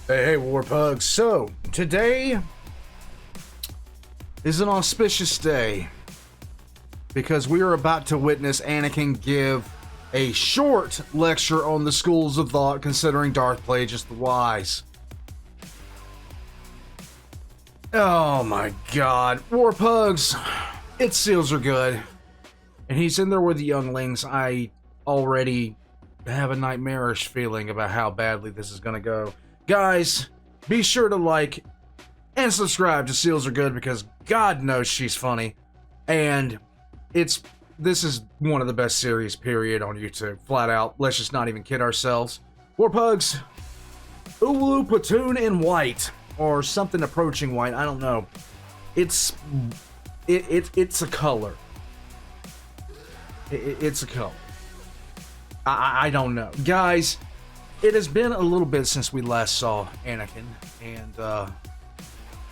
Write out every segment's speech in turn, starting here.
Hey, Warpugs. So, today is an auspicious day because we are about to witness Anakin give a short lecture on the schools of thought considering Darth Plagueis the Wise. Oh my god. Warpugs, its seals are good. And he's in there with the younglings. I already have a nightmarish feeling about how badly this is going to go. Guys, be sure to like and subscribe to Seals Are Good because God knows she's funny. And this is one of the best series, period, on YouTube. Flat out. Let's just not even kid ourselves. Warpugs, Ulu Platoon in white. Or something approaching white. I don't know. It's a color. It's a color. I don't know. Guys, it has been a little bit since we last saw Anakin and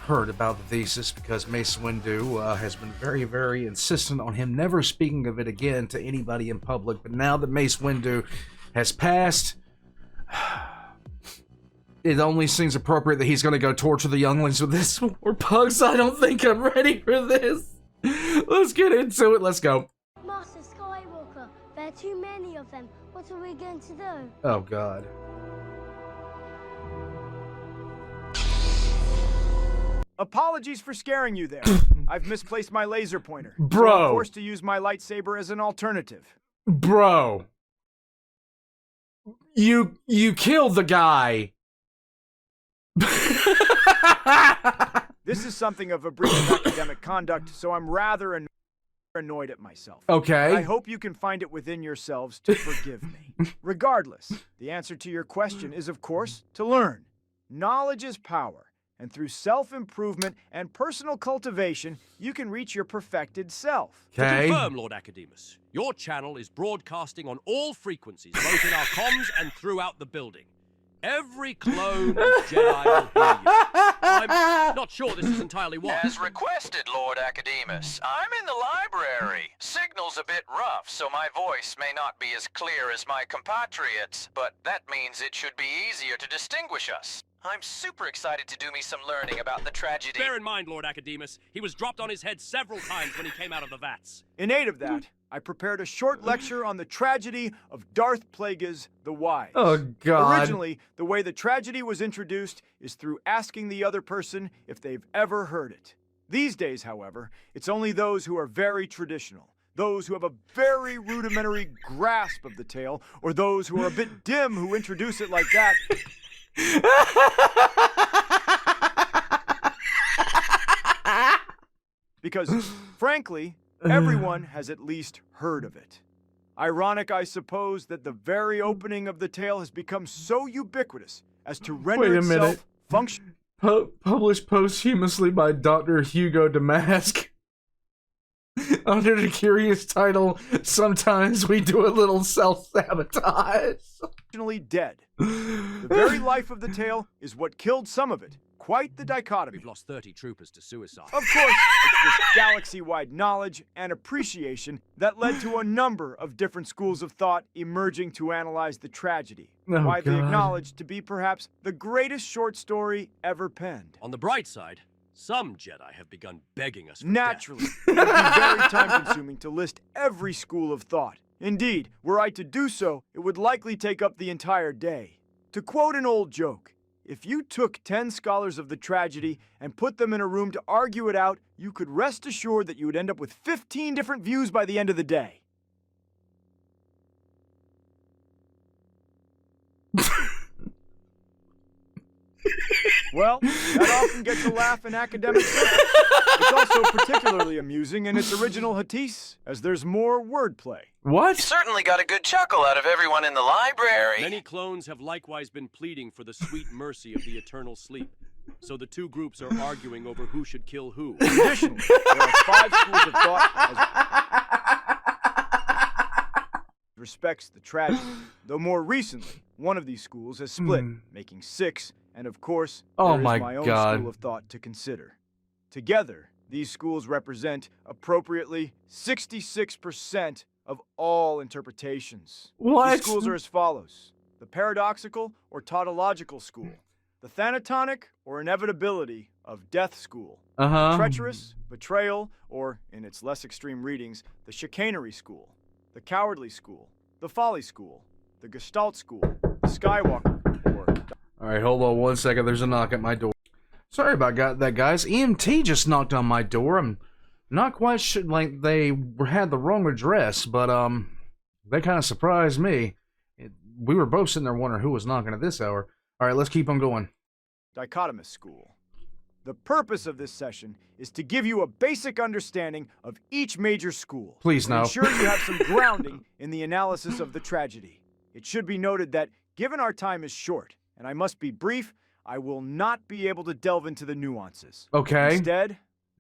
heard about the thesis because Mace Windu has been very, very insistent on him never speaking of it again to anybody in public. But now that Mace Windu has passed, it only seems appropriate that he's going to go torture the younglings with this. Warpugs, I don't think I'm ready for this. Let's get into it. Let's go. Master Skywalker, there are too many of them. What are we going to do? Oh, God. Apologies for scaring you there. I've misplaced my laser pointer. Bro. So I'm forced to use my lightsaber as an alternative. Bro. You killed the guy. This is something of a breach of academic conduct, so I'm rather annoyed at myself. Okay. I hope you can find it within yourselves to forgive me. Regardless, the answer to your question is, of course, to learn. Knowledge is power, and through self-improvement and personal cultivation, you can reach your perfected self. To Okay. confirm, Lord Academus, your channel is broadcasting on all frequencies, both in our comms and throughout the building. Every clone of Jedi will hear you. I'm not sure this is entirely wise. As requested, Lord Academus. I'm in the library. Signal's a bit rough, so my voice may not be as clear as my compatriots, but that means it should be easier to distinguish us. I'm super excited to do me some learning about the tragedy. Bear in mind, Lord Academus, he was dropped on his head several times when he came out of the vats. In aid of that, I prepared a short lecture on the tragedy of Darth Plagueis the Wise. Oh, God. Originally, the way the tragedy was introduced is through asking the other person if they've ever heard it. These days, however, it's only those who are very traditional, those who have a very rudimentary grasp of the tale, or those who are a bit dim who introduce it like that. Because, frankly, everyone has at least heard of it. Ironic, I suppose, that the very opening of the tale has become so ubiquitous as to render Wait a itself minute. function. Published posthumously by Dr. Hugo Damask. Under the curious title, Sometimes We Do a Little Self-Sabotage. Functionally dead. The very life of the tale is what killed some of it. Quite the dichotomy. We've lost 30 troopers to suicide. Of course, it's this galaxy-wide knowledge and appreciation that led to a number of different schools of thought emerging to analyze the tragedy, Oh, widely God. acknowledged to be perhaps the greatest short story ever penned. On the bright side, some Jedi have begun begging us for Naturally, it would be very time-consuming to list every school of thought. Indeed, were I to do so, it would likely take up the entire day. To quote an old joke, if you took 10 scholars of the tragedy and put them in a room to argue it out, you could rest assured that you would end up with 15 different views by the end of the day. Well, that often gets a laugh in academic circles. It's also particularly amusing in its original Hatise, as there's more wordplay. What? You certainly got a good chuckle out of everyone in the library. Many clones have likewise been pleading for the sweet mercy of the eternal sleep. So the two groups are arguing over who should kill who. Additionally, there are 5 schools of thought as respects the tragedy, though more recently, one of these schools has split, making 6, and of course, Oh there is my my own God. school of thought to consider. Together, these schools represent, appropriately, 66% of all interpretations. What? These schools are as follows: the Paradoxical or Tautological School, the Thanatonic or inevitability of Death School. Uh-huh. Treacherous, betrayal, or, in its less extreme readings, the Chicanery School, the Cowardly School, the Folly School, the Gestalt School, the Skywalker, or... Alright, hold on one second. There's a knock at my door. Sorry about that, guys. EMT just knocked on my door. I'm not quite sure, like, they had the wrong address, but, they kind of surprised me. We were both sitting there wondering who was knocking at this hour. Alright, let's keep on going. Dichotomous School. The purpose of this session is to give you a basic understanding of each major school. Please, no. Ensure you have some grounding in the analysis of the tragedy. It should be noted that, given our time is short, and I must be brief, I will not be able to delve into the nuances. Okay. Instead,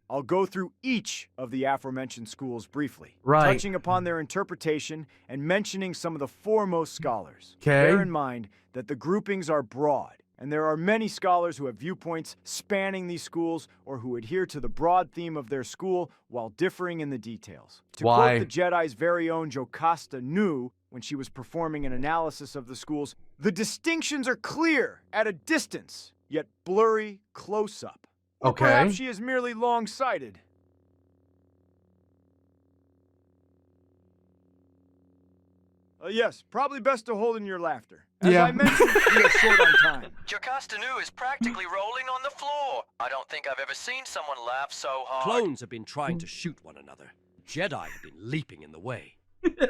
I'll go through each of the aforementioned schools briefly, Right. touching upon their interpretation and mentioning some of the foremost scholars. Okay. Bear in mind that the groupings are broad, and there are many scholars who have viewpoints spanning these schools or who adhere to the broad theme of their school while differing in the details. To Why? quote the Jedi's very own Jocasta Nu, when she was performing an analysis of the schools, the distinctions are clear at a distance, yet blurry close up. Or Okay. perhaps she is merely long-sighted. Yes, probably best to hold in your laughter. As Yeah. I mentioned, we are short on time. Jocasta Nu is practically rolling on the floor. I don't think I've ever seen someone laugh so hard. Clones have been trying to shoot one another. Jedi have been leaping in the way.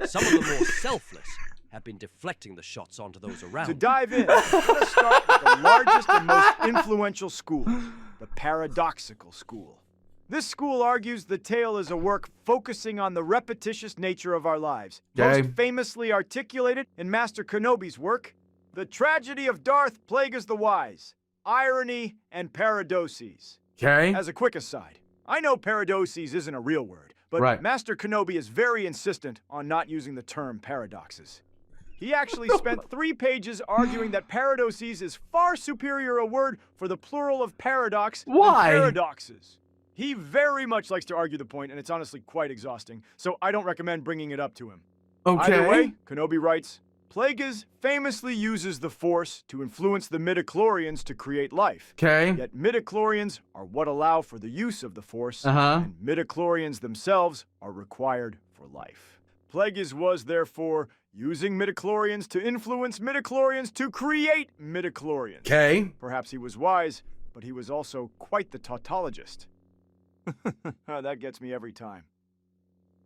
Some of the more selfless have been deflecting the shots onto those around. To dive in, let us start with the largest and most influential school, the Paradoxical School. This school argues the tale is a work focusing on the repetitious nature of our lives, Okay. most famously articulated in Master Kenobi's work, The Tragedy of Darth Plagueis the Wise, Irony and Paradoxes. Okay. As a quick aside, I know paradoxes isn't a real word, but Right. Master Kenobi is very insistent on not using the term paradoxes. He actually spent 3 pages arguing that paradoxes is far superior a word for the plural of paradox Why? than paradoxes. He very much likes to argue the point, and it's honestly quite exhausting, so I don't recommend bringing it up to him. Okay. Either way, Kenobi writes, Plagueis famously uses the Force to influence the midichlorians to create life. Okay. Yet midichlorians are what allow for the use of the Force, Uh-huh. and midichlorians themselves are required for life. Plagueis was, therefore, using midichlorians to influence midichlorians to create midichlorians. Okay. Perhaps he was wise, but he was also quite the tautologist. That gets me every time.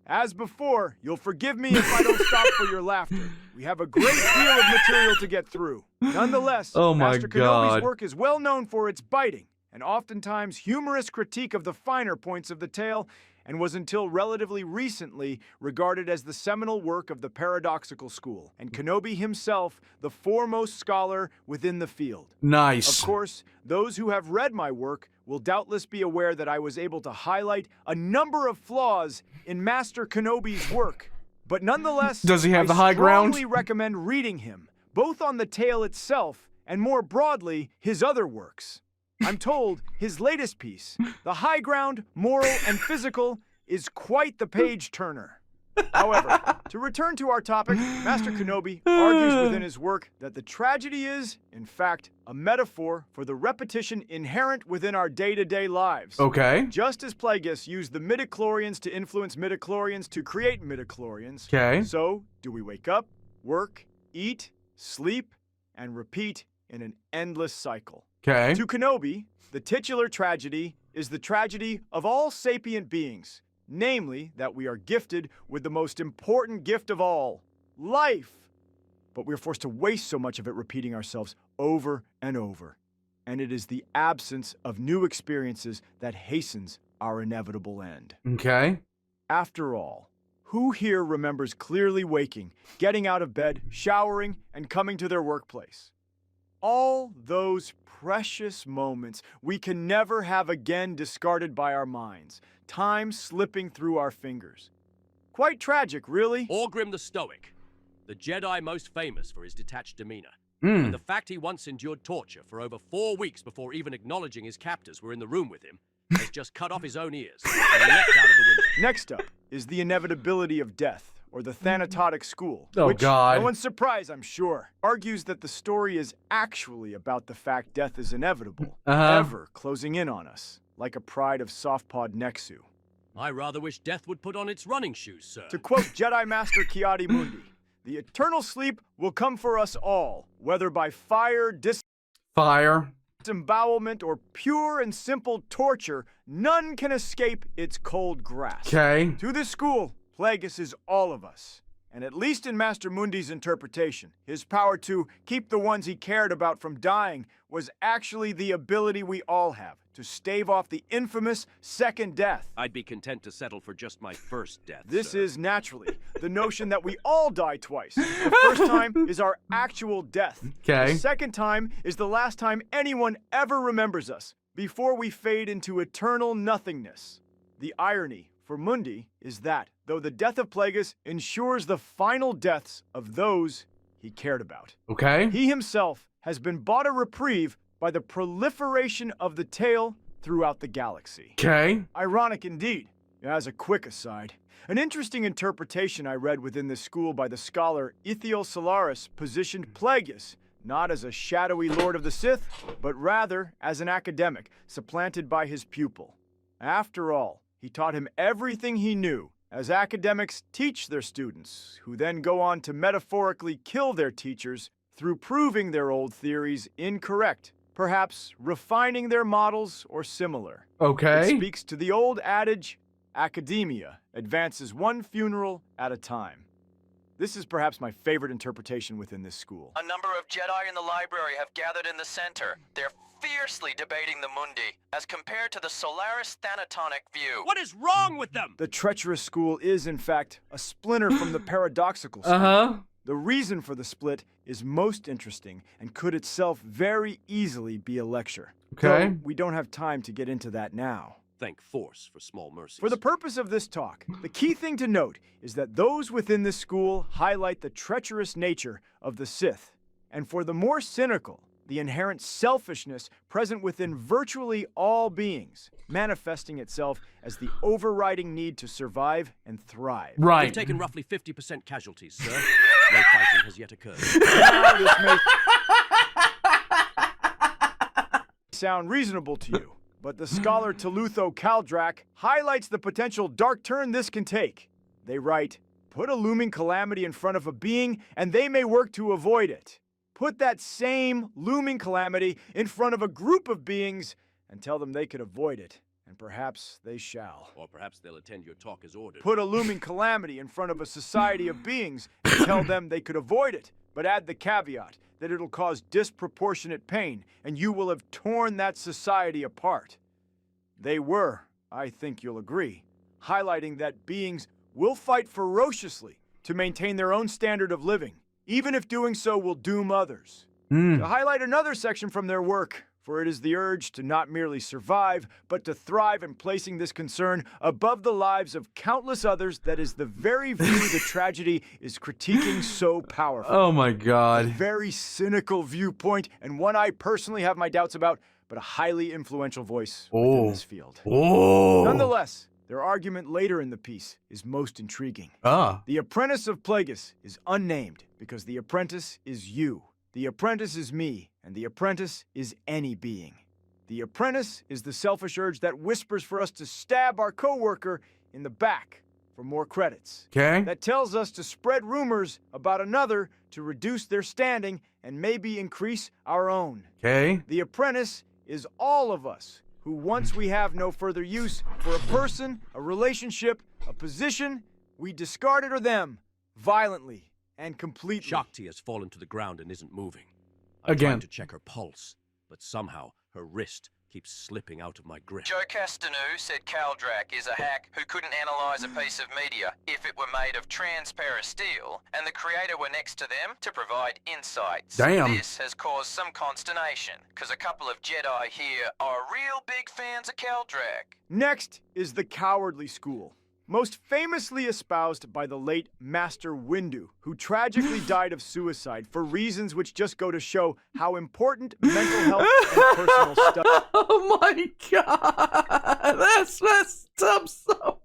As before, you'll forgive me if I don't stop for your laughter. We have a great deal of material to get through. Nonetheless, Oh my Master God. Kenobi's work is well known for its biting and oftentimes humorous critique of the finer points of the tale, and was until relatively recently regarded as the seminal work of the Paradoxical School, and Kenobi himself the foremost scholar within the field. Nice. Of course, those who have read my work will doubtless be aware that I was able to highlight a number of flaws in Master Kenobi's work. But nonetheless, Does he have the high ground? I strongly recommend reading him, both on the tale itself and more broadly, his other works. I'm told his latest piece, The High Ground, Moral and Physical, is quite the page-turner. However, to return to our topic, Master Kenobi argues within his work that the tragedy is, in fact, a metaphor for the repetition inherent within our day-to-day lives. Okay. Just as Plagueis used the midichlorians to influence midichlorians to create midichlorians, Okay. so do we wake up, work, eat, sleep, and repeat in an endless cycle. Okay. To Kenobi, the titular tragedy is the tragedy of all sapient beings, namely that we are gifted with the most important gift of all, life. But we're forced to waste so much of it repeating ourselves over and over. And it is the absence of new experiences that hastens our inevitable end. Okay. After all, who here remembers clearly waking, getting out of bed, showering, and coming to their workplace? All those precious moments we can never have again discarded by our minds, time slipping through our fingers. Quite tragic, really. Orgrim the Stoic, the Jedi most famous for his detached demeanor. Hmm. And the fact he once endured torture for over 4 weeks before even acknowledging his captors were in the room with him has just cut off his own ears and leapt out of the window. Next up is the inevitability of death, or the Thanotic School, Oh, which, God. no one's surprised, I'm sure, argues that the story is actually about the fact death is inevitable, ever closing in on us, like a pride of soft-pawed Nexu. I rather wish death would put on its running shoes, sir. To quote Jedi Master Ki-Adi-Mundi, the eternal sleep will come for us all, whether by fire, Fire. disembowelment, or pure and simple torture, none can escape its cold grasp. Okay. To this school, Plagueis is all of us. And at least in Master Mundi's interpretation, his power to keep the ones he cared about from dying was actually the ability we all have to stave off the infamous second death. I'd be content to settle for just my first death, This sir. is naturally the notion that we all die twice. The first time is our actual death. Okay. The second time is the last time anyone ever remembers us, before we fade into eternal nothingness. The irony for Mundi is that, though the death of Plagueis ensures the final deaths of those he cared about, Okay. he himself has been bought a reprieve by the proliferation of the tale throughout the galaxy. Okay. Ironic indeed. As a quick aside, an interesting interpretation I read within this school by the scholar Ithiel Solaris positioned Plagueis not as a shadowy lord of the Sith, but rather as an academic supplanted by his pupil. After all, he taught him everything he knew, as academics teach their students, who then go on to metaphorically kill their teachers through proving their old theories incorrect, perhaps refining their models or similar. Okay. It speaks to the old adage, academia advances one funeral at a time. This is perhaps my favorite interpretation within this school. A number of Jedi in the library have gathered in the center. They're fiercely debating the Mundi, as compared to the Solaris Thanatonic view. What is wrong with them? The treacherous school is, in fact, a splinter from the Paradoxical School. Uh-huh. The reason for the split is most interesting and could itself very easily be a lecture. Okay. Though we don't have time to get into that now. Thank Force for small mercies. For the purpose of this talk, the key thing to note is that those within this school highlight the treacherous nature of the Sith, and for the more cynical, the inherent selfishness present within virtually all beings, manifesting itself as the overriding need to survive and thrive. We've Right. taken roughly 50% casualties, sir. No fighting has yet occurred. Now this may sound reasonable to you, but the scholar Telutho Kaldrak highlights the potential dark turn this can take. They write, "Put a looming calamity in front of a being, and they may work to avoid it. Put that same looming calamity in front of a group of beings, and tell them they can avoid it, and perhaps they shall. Or perhaps they'll attend your talk as ordered. Put a looming calamity in front of a society of beings, and tell them they could avoid it, but add the caveat that it'll cause disproportionate pain, and you will have torn that society apart." They were, I think you'll agree, highlighting that beings will fight ferociously to maintain their own standard of living, even if doing so will doom others. To highlight another section from their work, for it is the urge to not merely survive, but to thrive in placing this concern above the lives of countless others that is the very view the tragedy is critiquing so powerfully. Oh my A god. very cynical viewpoint, and one I personally have my doubts about, but a highly influential voice within this field. Oh. Nonetheless, their argument later in the piece is most intriguing. Ah. The apprentice of Plagueis is unnamed because the apprentice is you. The apprentice is me, and the apprentice is any being. The apprentice is the selfish urge that whispers for us to stab our coworker in the back for more credits. Okay. That tells us to spread rumors about another to reduce their standing and maybe increase our own. Okay. The apprentice is all of us who, once we have no further use for a person, a relationship, a position, we discarded or them violently and completely. Shakti has fallen to the ground and isn't moving. Again. Trying to check her pulse, but somehow her wrist keeps slipping out of my grip. Joe Castanu said Kaldrak is a hack who couldn't analyze a piece of media if it were made of transparent steel, and the creator were next to them to provide insights. Damn. This has caused some consternation, because a couple of Jedi here are real big fans of Kaldrak. Next is the Cowardly School, most famously espoused by the late Master Windu, who tragically died of suicide for reasons which just go to show how important mental health and personal studies Oh my god. That's messed up so.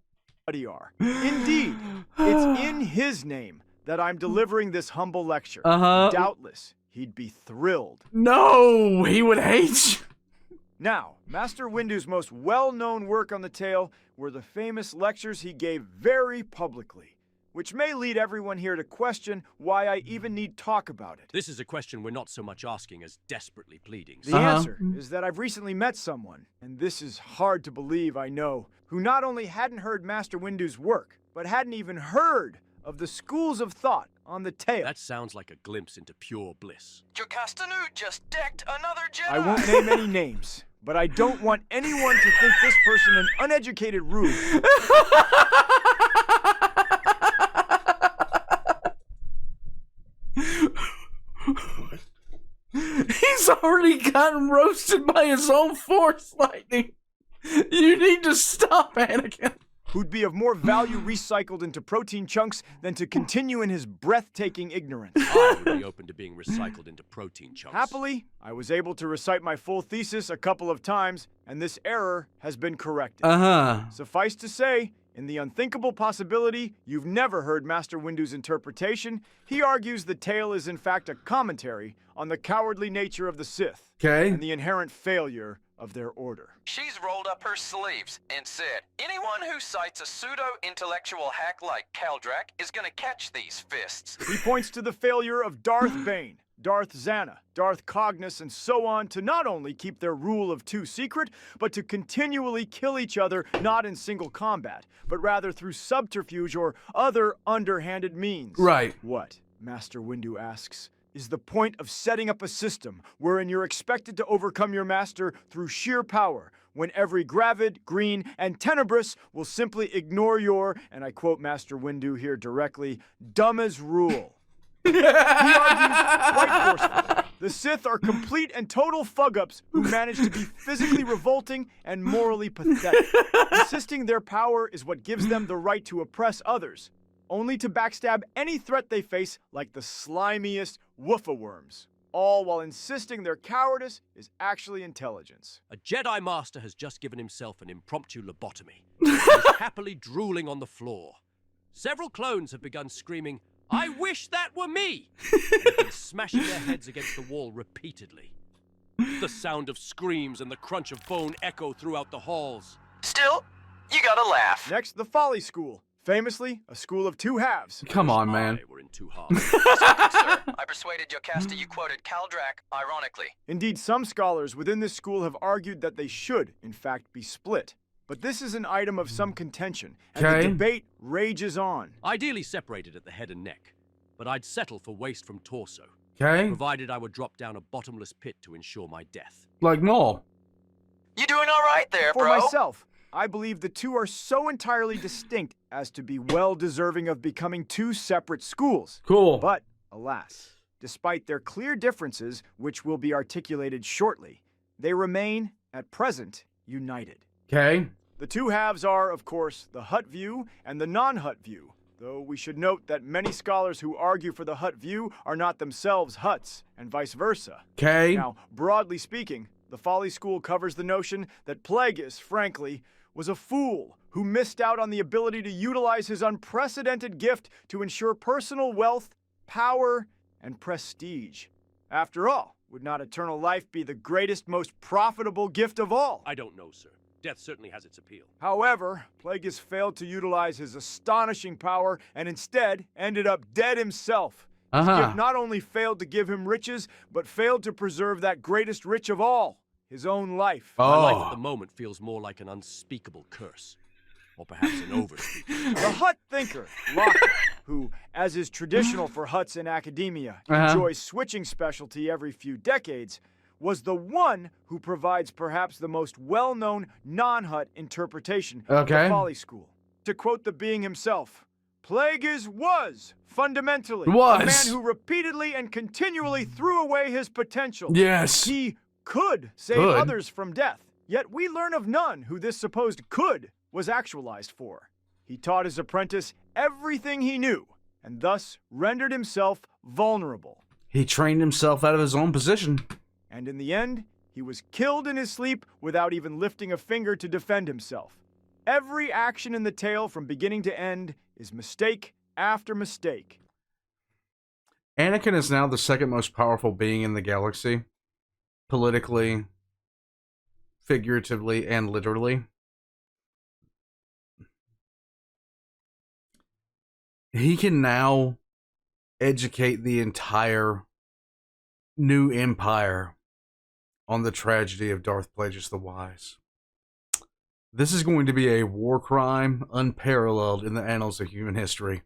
study are. Indeed, it's in his name that I'm delivering this humble lecture. Doubtless, he'd be thrilled. No, he would hate you. Now, Master Windu's most well-known work on the tale were the famous lectures he gave very publicly, which may lead everyone here to question why I even need talk about it. This is a question we're not so much asking as desperately pleading. The answer is that I've recently met someone, and this is hard to believe, I know, who not only hadn't heard Master Windu's work, but hadn't even heard of the schools of thought on the tale. That sounds like a glimpse into pure bliss. Jocastanu just decked another Jedi! I won't name any names, but I don't want anyone to think this person an uneducated rube. He's already gotten roasted by his own Force lightning. You need to stop, Anakin. Who'd be of more value recycled into protein chunks than to continue in his breathtaking ignorance. I would be open to being recycled into protein chunks. Happily, I was able to recite my full thesis a couple of times, and this error has been corrected. Suffice to say, in the unthinkable possibility you've never heard Master Windu's interpretation, he argues the tale is in fact a commentary on the cowardly nature of the Sith and the inherent failure of their order. She's rolled up her sleeves and said, anyone who cites a pseudo-intellectual hack like Kaldrak is gonna catch these fists. He points to the failure of Darth Bane, Darth Zana, Darth Cognis, and so on to not only keep their rule of two secret, but to continually kill each other not in single combat, but rather through subterfuge or other underhanded means. Right. What, Master Windu asks, is the point of setting up a system wherein you're expected to overcome your master through sheer power, when every Gravid, Green, and Tenebrous will simply ignore your, and I quote Master Windu here directly, dumb as rule. He argues quite forcefully. The Sith are complete and total fug-ups who manage to be physically revolting and morally pathetic. Insisting their power is what gives them the right to oppress others, only to backstab any threat they face like the slimiest woofa-worms, all while insisting their cowardice is actually intelligence. A Jedi Master has just given himself an impromptu lobotomy. He is happily drooling on the floor. Several clones have begun screaming, "I wish that were me!" and have been smashing their heads against the wall repeatedly. The sound of screams and the crunch of bone echo throughout the halls. Still, you gotta laugh. Next, the Folly School. Famously, a school of two halves. Come on, man. We're in two halves. So good, sir. I persuaded Jocasta you quoted Kaldrak, ironically. Indeed, some scholars within this school have argued that they should, in fact, be split. But this is an item of some contention, and the debate rages on. Ideally separated at the head and neck, but I'd settle for waste from torso. Provided I would drop down a bottomless pit to ensure my death. Like Maul. You doing all right there, For bro? myself, I believe the two are so entirely distinct as to be well deserving of becoming two separate schools. Cool. But, alas, despite their clear differences, which will be articulated shortly, they remain, at present, united. The two halves are, of course, the Hutt view and the non-Hutt view, though we should note that many scholars who argue for the Hutt view are not themselves Hutts, and vice versa. Now, broadly speaking, the Folly School covers the notion that Plagueis, frankly, was a fool who missed out on the ability to utilize his unprecedented gift to ensure personal wealth, power, and prestige. After all, would not eternal life be the greatest, most profitable gift of all? I don't know, sir. Death certainly has its appeal. However, Plagueis failed to utilize his astonishing power and instead ended up dead himself. His gift not only failed to give him riches, but failed to preserve that greatest rich of all, his own life. My life at the moment feels more like an unspeakable curse. Or perhaps an overspeak. The Hutt thinker, Locke, who, as is traditional for Hutts in academia, enjoys switching specialty every few decades, was the one who provides perhaps the most well-known non-Hutt interpretation of the Folly School. To quote the being himself, Plagueis was, fundamentally, a man who repeatedly and continually threw away his potential. He could save others from death, yet we learn of none who this supposed could was actualized for. He taught his apprentice everything he knew, and thus rendered himself vulnerable. He trained himself out of his own position. And in the end, he was killed in his sleep without even lifting a finger to defend himself. Every action in the tale from beginning to end is mistake after mistake. Anakin is now the second most powerful being in the galaxy. Politically, figuratively, and literally. He can now educate the entire new empire on the tragedy of Darth Plagueis the Wise. This is going to be a war crime unparalleled in the annals of human history.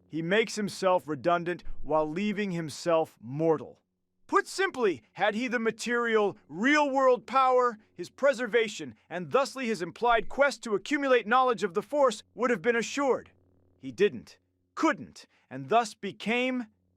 He makes himself redundant while leaving himself mortal. Put simply, had he the material, real-world power, his preservation, and thusly his implied quest to accumulate knowledge of the Force would have been assured. He didn't, couldn't, and thus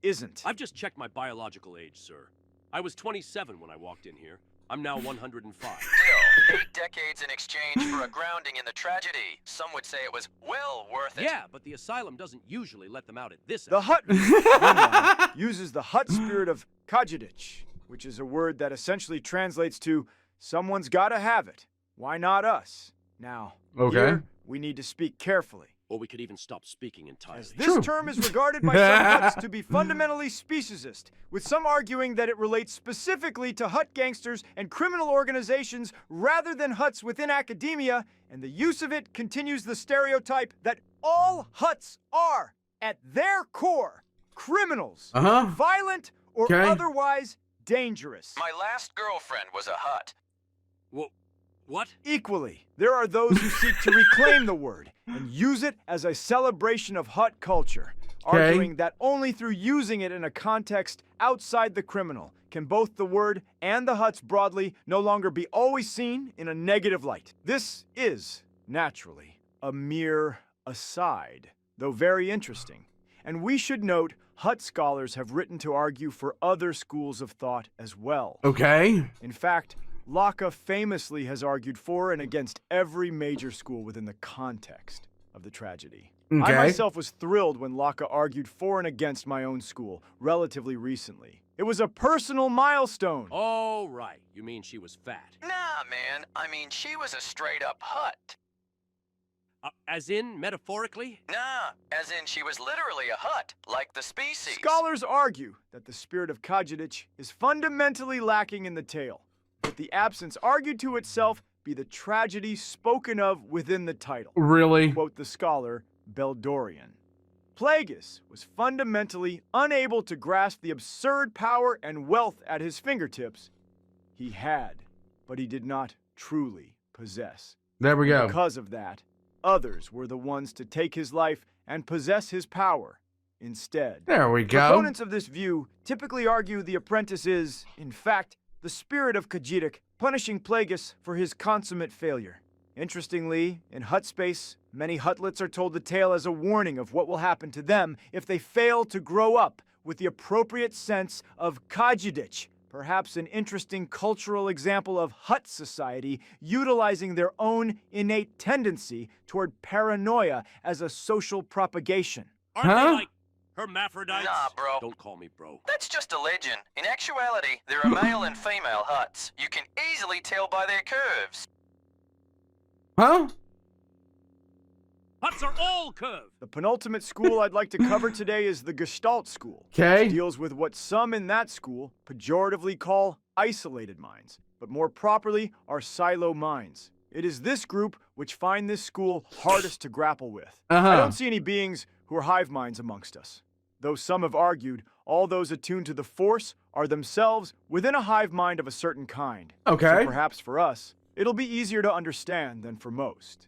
isn't. I've just checked my biological age, sir. I was 27 when I walked in here. I'm now 105. Still, 8 decades in exchange for a grounding in the tragedy. Some would say it was well worth it. Yeah, but the asylum doesn't usually let them out at this The age. Hutt meanwhile, uses the Hutt spirit of Kajidich, which is a word that essentially translates to someone's gotta have it. Why not us? Now, here, we need to speak carefully. Or we could even stop speaking entirely. As this term is regarded by some Hutts to be fundamentally speciesist, with some arguing that it relates specifically to Hutt gangsters and criminal organizations rather than Hutts within academia, and the use of it continues the stereotype that all Hutts are, at their core, criminals, violent or otherwise dangerous. My last girlfriend was a Hutt. What? Equally, there are those who seek to reclaim the word and use it as a celebration of Hutt culture, arguing that only through using it in a context outside the criminal can both the word and the Hutts broadly no longer be always seen in a negative light. This is, naturally, a mere aside, though very interesting. And we should note Hutt scholars have written to argue for other schools of thought as well. In fact, Locke famously has argued for and against every major school within the context of the tragedy. I myself was thrilled when Locke argued for and against my own school relatively recently. It was a personal milestone. Oh, right. You mean she was fat? Nah, man. I mean, she was a straight-up Hutt. As in, metaphorically? Nah, as in she was literally a Hutt, like the species. Scholars argue that the spirit of Kajidich is fundamentally lacking in the tale, but the absence argued to itself be the tragedy spoken of within the title. Really? Quote the scholar, Beldorian. Plagueis was fundamentally unable to grasp the absurd power and wealth at his fingertips. He had, but he did not truly possess. There we go. Because of that, others were the ones to take his life and possess his power instead. There we go. Proponents of this view typically argue the apprentice is, in fact, the spirit of Khajiit, punishing Plagueis for his consummate failure. Interestingly, in Hutt space, many Huttlets are told the tale as a warning of what will happen to them if they fail to grow up with the appropriate sense of Khajiit, perhaps an interesting cultural example of Hutt society utilizing their own innate tendency toward paranoia as a social propagation. Aren't they like hermaphrodites? Nah, bro. Don't call me bro. That's just a legend. In actuality, there are male and female Hutts. You can easily tell by their curves. Huh? Hutts are all curved. The penultimate school I'd like to cover today is the Gestalt School. Okay. Which deals with what some in that school pejoratively call isolated minds, but more properly are silo minds. It is this group which find this school hardest to grapple with. I don't see any beings who are hive minds amongst us. Though some have argued, all those attuned to the Force are themselves within a hive mind of a certain kind. So perhaps for us, it'll be easier to understand than for most.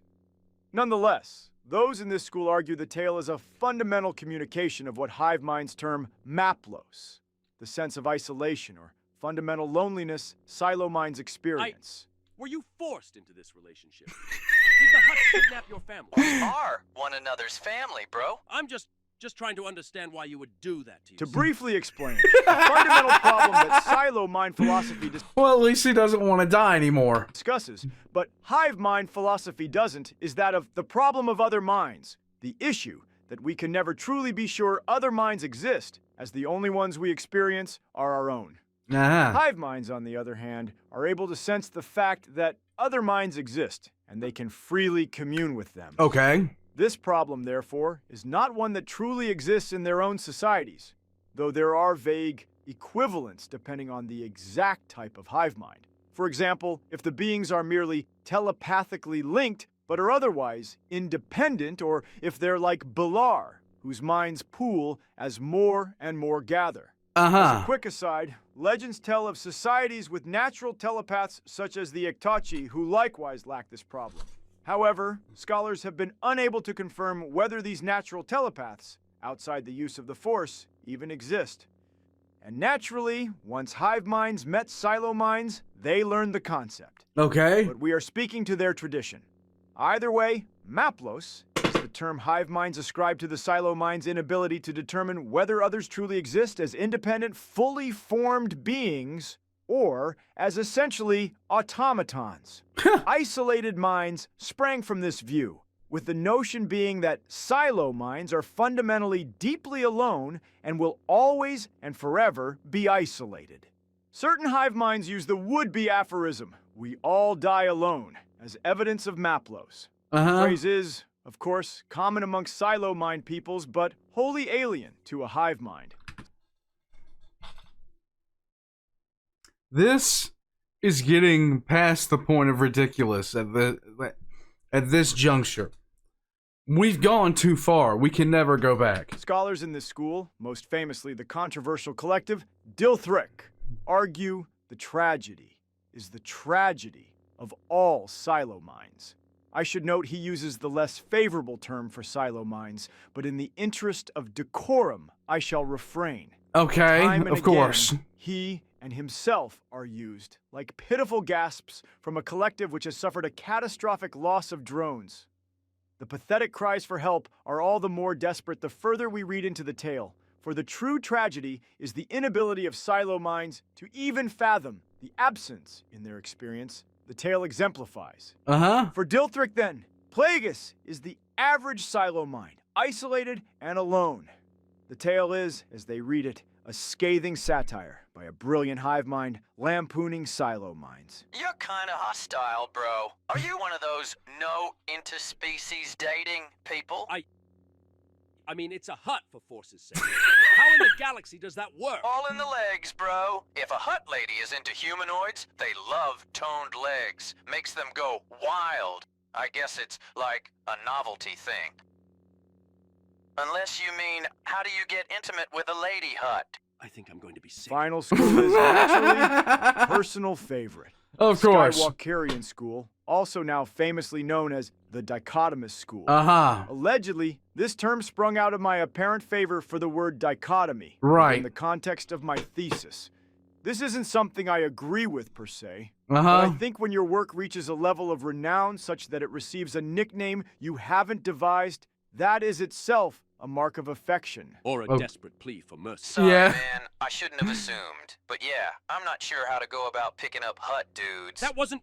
Nonetheless, those in this school argue the tale is a fundamental communication of what hive minds term maplos, the sense of isolation or fundamental loneliness silo minds experience. Were you forced into this relationship? Did the Hutts kidnap your family? We are one another's family, bro. I'm just trying to understand why you would do that to To yourself. briefly explain, the fundamental problem that silo mind philosophy Well, at least he doesn't want to die anymore. discusses, but hive mind philosophy doesn't, is that of the problem of other minds. The issue that we can never truly be sure other minds exist, as the only ones we experience are our own. Hive minds, on the other hand, are able to sense the fact that other minds exist, and they can freely commune with them. Okay. This problem, therefore, is not one that truly exists in their own societies, though there are vague equivalents depending on the exact type of hive mind. For example, if the beings are merely telepathically linked but are otherwise independent, or if they're like Bilar, whose minds pool as more and more gather. As a quick aside, legends tell of societies with natural telepaths such as the Iktachi who likewise lack this problem. However, scholars have been unable to confirm whether these natural telepaths, outside the use of the Force, even exist. And naturally, once hive minds met silo minds, they learned the concept. Okay. But we are speaking to their tradition. Either way, Maplos is the term hive minds ascribe to the silo minds' inability to determine whether others truly exist as independent, fully formed beings, or as essentially automatons. Isolated minds sprang from this view, with the notion being that silo minds are fundamentally deeply alone and will always and forever be isolated. Certain hive minds use the would-be aphorism, "We all die alone," as evidence of Maplos. The phrase is, of course, common amongst silo mind peoples, but wholly alien to a hive mind. This is getting past the point of ridiculous at this juncture. We've gone too far. We can never go back. Scholars in this school, most famously the controversial collective Dilthric, argue the tragedy is the tragedy of all silo minds. I should note he uses the less favorable term for silo minds, but in the interest of decorum, I shall refrain. Okay, Time and of course. again, he and himself are used, like pitiful gasps from a collective which has suffered a catastrophic loss of drones. The pathetic cries for help are all the more desperate the further we read into the tale, for the true tragedy is the inability of silo minds to even fathom the absence, in their experience, the tale exemplifies. For Dilthric, then, Plagueis is the average silo mind, isolated and alone. The tale is, as they read it, a scathing satire by a brilliant hive mind lampooning silo minds. You're kinda hostile, bro. Are you one of those no interspecies dating people? I mean, it's a hut, for force's sake. How in the galaxy does that work? All in the legs, bro. If a hut lady is into humanoids, they love toned legs. Makes them go wild. I guess it's like a novelty thing. Unless you mean, how do you get intimate with a lady hut? I think I'm going to be sick. Final School is naturally a personal favorite. Of course. Skywalker School, also now famously known as the Dichotomous School. Allegedly, this term sprung out of my apparent favor for the word dichotomy. Right. In the context of my thesis. This isn't something I agree with per se. But I think when your work reaches a level of renown such that it receives a nickname you haven't devised, that is itself a mark of affection. Or a desperate plea for mercy. Sorry, man. I shouldn't have assumed. But yeah, I'm not sure how to go about picking up hut dudes. That wasn't...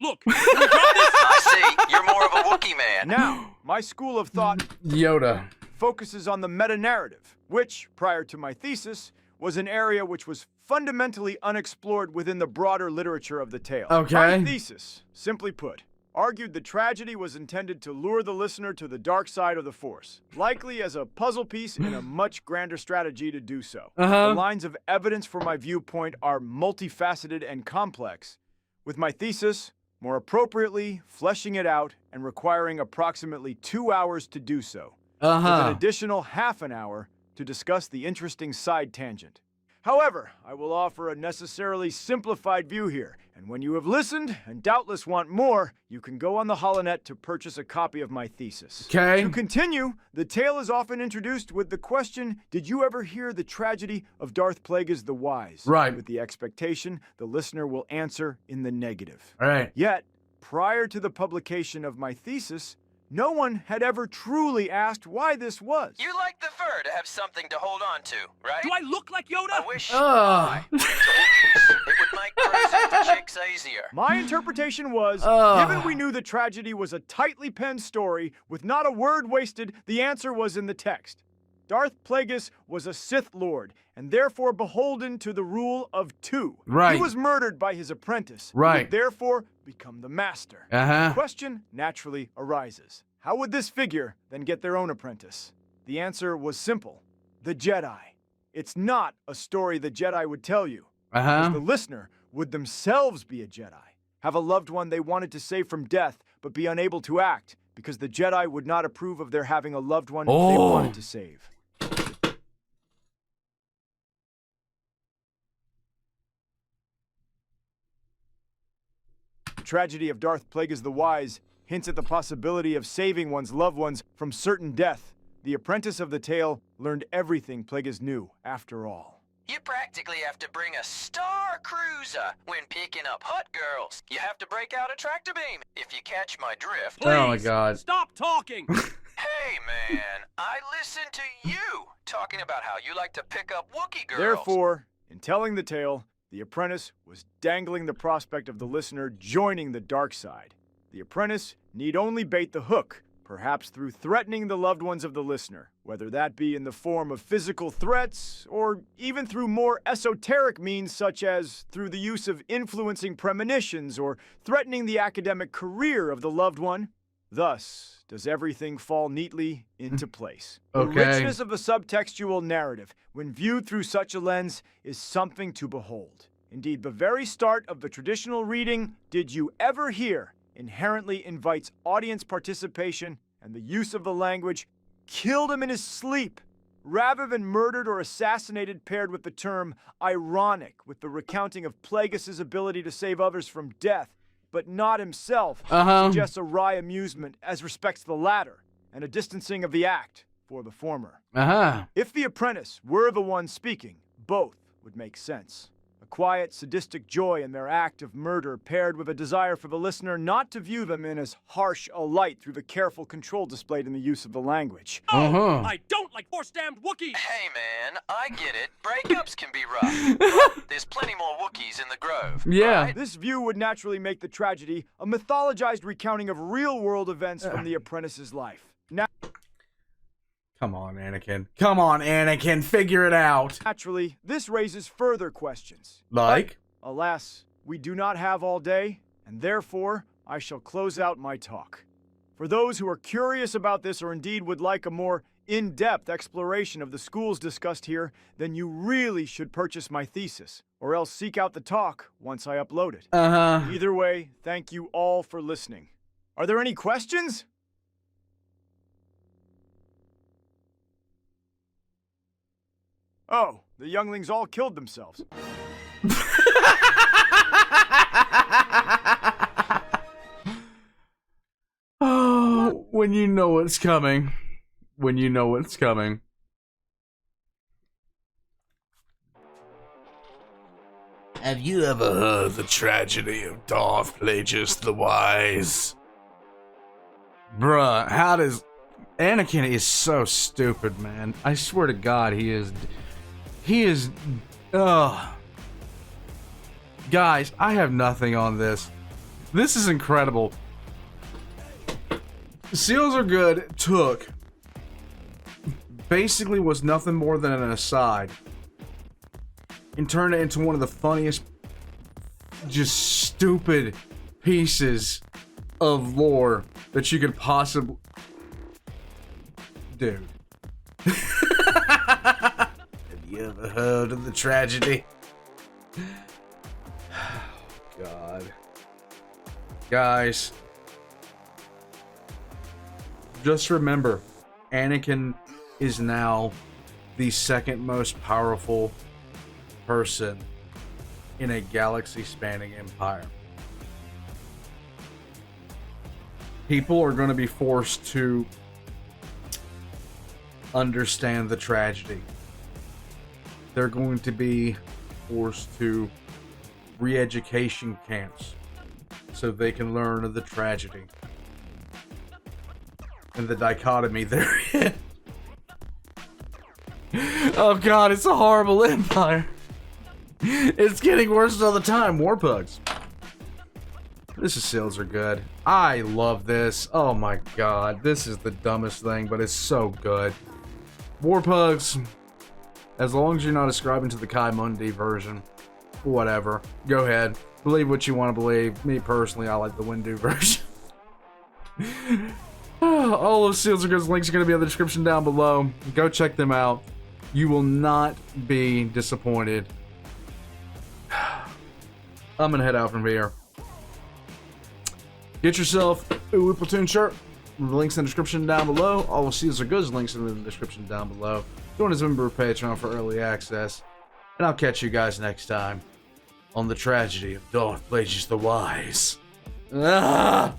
Look, can we drop this? I see. You're more of a Wookiee man. Now, my school of thought Yoda focuses on the meta-narrative, which, prior to my thesis, was an area which was fundamentally unexplored within the broader literature of the tale. My thesis, simply put, argued the tragedy was intended to lure the listener to the dark side of the Force, likely as a puzzle piece in a much grander strategy to do so. The lines of evidence for my viewpoint are multifaceted and complex, with my thesis, more appropriately, fleshing it out and requiring approximately 2 hours to do so, with an additional half an hour to discuss the interesting side tangent. However, I will offer a necessarily simplified view here, and when you have listened and doubtless want more, you can go on the Holonet to purchase a copy of my thesis. To continue, the tale is often introduced with the question, did you ever hear the tragedy of Darth Plagueis the Wise? With the expectation the listener will answer in the negative. Yet, prior to the publication of my thesis, no one had ever truly asked why this was. You like the fur to have something to hold on to, right? Do I look like Yoda? I wish I were into Wookiees. It would make cruising for chicks easier. My interpretation was, given we knew the tragedy was a tightly penned story with not a word wasted, the answer was in the text. Darth Plagueis was a Sith Lord, and therefore beholden to the rule of two. Right. He was murdered by his apprentice, who Right. would therefore become the master. Uh-huh. The question naturally arises. How would this figure then get their own apprentice? The answer was simple. The Jedi. It's not a story the Jedi would tell you. As the listener would themselves be a Jedi, have a loved one they wanted to save from death, but be unable to act, because the Jedi would not approve of their having a loved one they wanted to save. The tragedy of Darth Plagueis the Wise hints at the possibility of saving one's loved ones from certain death. The apprentice of the tale learned everything Plagueis knew, after all. You practically have to bring a Star Cruiser when picking up hot girls. You have to break out a tractor beam, if you catch my drift. Oh my Please, God. Stop talking! Hey man, I listened to you talking about how you like to pick up Wookiee girls. Therefore, in telling the tale, the apprentice was dangling the prospect of the listener joining the dark side. The apprentice need only bait the hook, perhaps through threatening the loved ones of the listener, whether that be in the form of physical threats, or even through more esoteric means such as through the use of influencing premonitions or threatening the academic career of the loved one. Thus, does everything fall neatly into place. Okay. The richness of the subtextual narrative, when viewed through such a lens, is something to behold. Indeed, the very start of the traditional reading, "Did you ever hear?" inherently invites audience participation, and the use of the language "killed him in his sleep," rather than murdered or assassinated, paired with the term ironic, with the recounting of Plagueis' ability to save others from death, but not himself, suggests a wry amusement as respects the latter, and a distancing of the act for the former. If the apprentice were the one speaking, both would make sense. A quiet, sadistic joy in their act of murder, paired with a desire for the listener not to view them in as harsh a light through the careful control displayed in the use of the language. Oh, I don't like force-damned Wookiees! Hey man, I get it. Breakups can be rough. But there's plenty more Wookiees in the grove. Yeah. Right? This view would naturally make the tragedy a mythologized recounting of real-world events from the apprentice's life. Come on, Anakin. Come on, Anakin. Figure it out. Naturally, this raises further questions. Like? Alas, we do not have all day, and therefore, I shall close out my talk. For those who are curious about this or indeed would like a more in-depth exploration of the schools discussed here, then you really should purchase my thesis, or else seek out the talk once I upload it. Either way, thank you all for listening. Are there any questions? Oh, the younglings all killed themselves. Oh, when you know it's coming. When you know it's coming. Have you ever heard the tragedy of Darth Plagueis the Wise? Bruh, how does... Anakin is so stupid, man. I swear to God, he is... Guys, I have nothing on this. This is incredible. Seals Are Good took... basically was nothing more than an aside. And turned it into one of the funniest... just stupid pieces of lore that you could possibly... Dude. Have you ever heard of the tragedy? God. Guys. Just remember, Anakin is now the second most powerful person in a galaxy-spanning empire. People are going to be forced to understand the tragedy. They're going to be forced to re-education camps so they can learn of the tragedy and the dichotomy therein. Oh God, it's a horrible empire. It's getting worse all the time. Warpugs. This is Seals Are Good. I love this. Oh my God, this is the dumbest thing, but it's so good. Warpugs, as long as you're not ascribing to the Kai Mundi version, whatever. Go ahead. Believe what you want to believe. Me personally, I like the Windu version. All of Seals Are Good's links are going to be in the description down below. Go check them out. You will not be disappointed. I'm going to head out from here. Get yourself a Woo Platoon shirt. The links in the description down below. All of Seals Are Good's links in the description down below. Join as a member of Patreon for early access. And I'll catch you guys next time on the tragedy of Darth Plagueis the Wise. Ah!